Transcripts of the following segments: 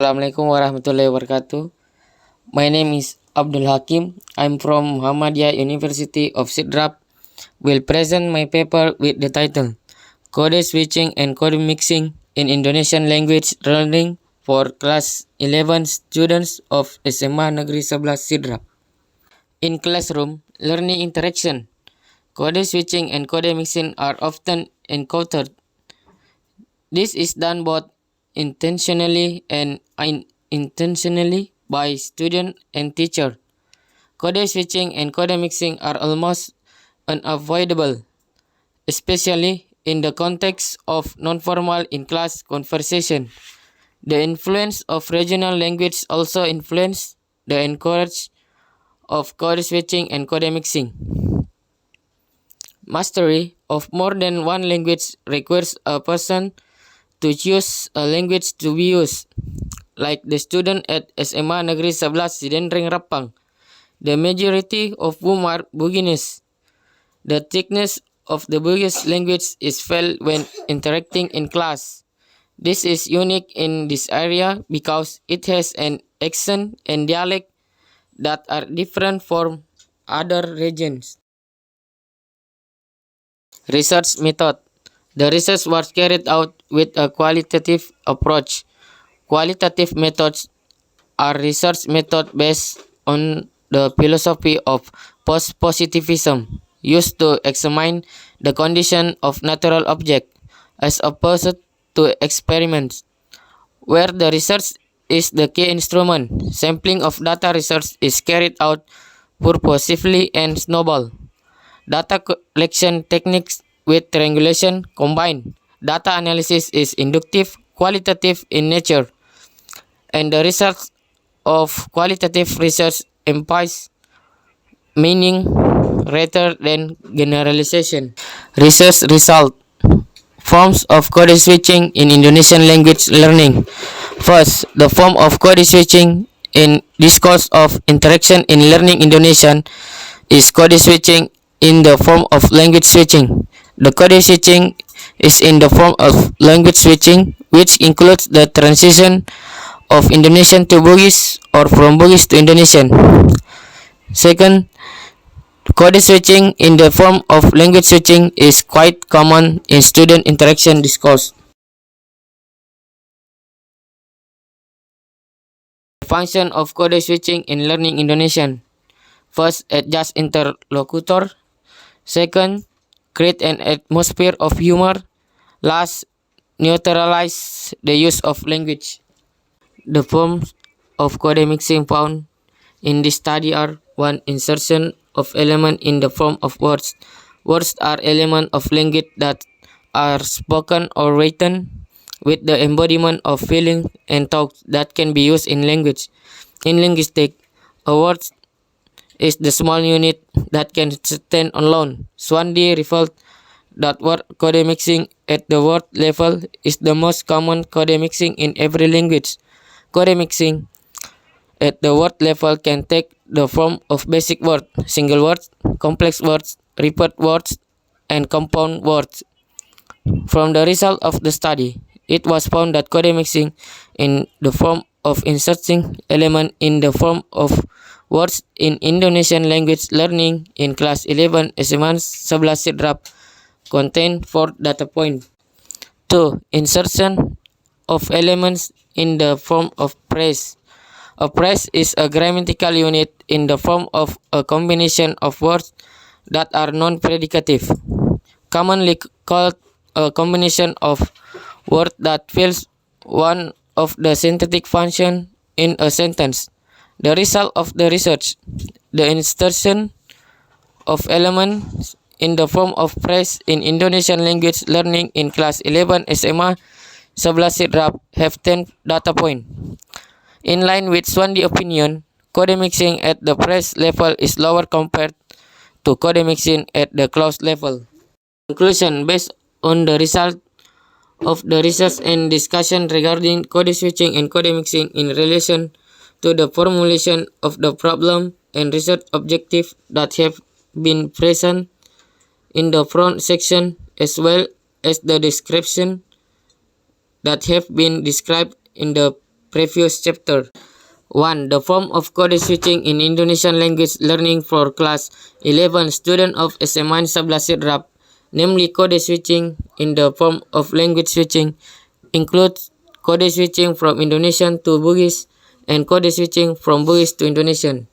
Assalamualaikum warahmatullahi wabarakatuh. My name is Abdul Hakim. I'm from Muhammadiyah University of Sidrap. Will present my paper with the title Code Switching and Code Mixing in Indonesian Language Learning for Class 11 students of SMA Negeri 11 Sidrap. In classroom, learning interaction, code switching and code mixing are often encountered. This is done both intentionally and unintentionally by student and teacher. Code switching and code mixing are almost unavoidable, especially in the context of non-formal in-class conversation. The influence of regional language also influence the encourage of code switching and code mixing. Mastery of more than one language requires a person to choose a language to be used, like the student at SMA Negeri 11 Sidenreng Rappang, the majority of whom are Bugis. The thickness of the Bugis language is felt when interacting in class. This is unique in this area because it has an accent and dialect that are different from other regions. Research method. The research was carried out with a qualitative approach. Qualitative methods are research methods based on the philosophy of post-positivism, used to examine the condition of natural objects as opposed to experiments, where the research is the key instrument. Sampling of data research is carried out purposefully and snowball. Data collection techniques with triangulation combined. Data analysis is inductive, qualitative in nature, and the result of qualitative research implies meaning rather than generalization. Research result. Forms of code switching in Indonesian language learning. First, the form of code switching in discourse of interaction in learning Indonesian is code switching in the form of language switching. The code switching is in the form of language switching, which includes the transition of Indonesian to Bugis or from Bugis to Indonesian. Second, code switching in the form of language switching is quite common in student interaction discourse. Function of code switching in learning Indonesian. First, adjust interlocutor. Second, create an atmosphere of humor. Last, neutralize the use of language. The forms of code mixing found in this study are 1. Insertion of element in the form of words. Words are elements of language that are spoken or written with the embodiment of feeling and thought that can be used in language. In linguistics, a word is the small unit that can stand alone. Swandi revealed that word code mixing at the word level is the most common code mixing in every language. Code mixing at the word level can take the form of basic words, single words, complex words, repeat words, and compound words. From the result of the study, it was found that code mixing in the form of inserting element in the form of words in Indonesian language learning in class 11 SMA 11 Sidrap contain 4 data points. 2. Insertion of elements in the form of phrase. A phrase is a grammatical unit in the form of a combination of words that are non-predicative, commonly called a combination of words that fills one of the synthetic functions in a sentence. The result of the research, the insertion of elements in the form of phrase in Indonesian language learning in class 11 SMA 11 Sidrap have 10 data points. In line with Swandi's opinion, code mixing at the phrase level is lower compared to code mixing at the clause level. Conclusion. Based on the result of the research and discussion regarding code switching and code mixing in relation to the formulation of the problem and research objectives that have been present in the front section, as well as the description that have been described in the previous chapter. 1. The form of code switching in Indonesian language learning for class 11 student of SMA 11 Rap, namely code switching in the form of language switching, includes code switching from Indonesian to Bugis and code switching from Bugis to Indonesian.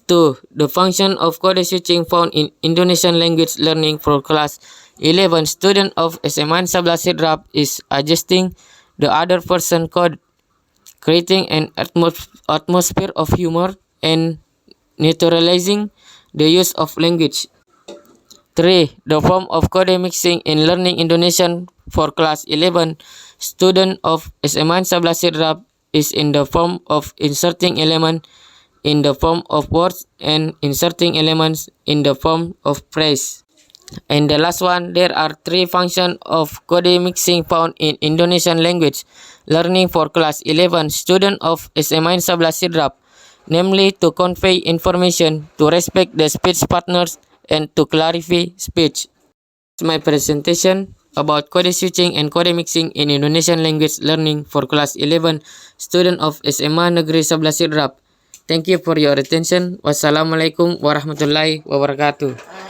2. The function of code switching found in Indonesian language learning for class 11 student of SMA 11 Rap is adjusting the other person code, creating an atmosphere of humor, and neutralizing the use of language. 3. The form of code mixing in learning Indonesian for class 11 student of SMA 11 Rap is in the form of inserting element in the form of words and inserting elements in the form of phrase. And the last one, there are 3 functions of code mixing found in Indonesian language learning for class 11 student of SMA 11 Rap, namely to convey information, to respect the speech partners, and to clarify speech. My presentation about code switching and code mixing in Indonesian language learning for class 11 student of SMA Negeri 11 Rap. Thank you for your attention. Wassalamualaikum warahmatullahi wabarakatuh.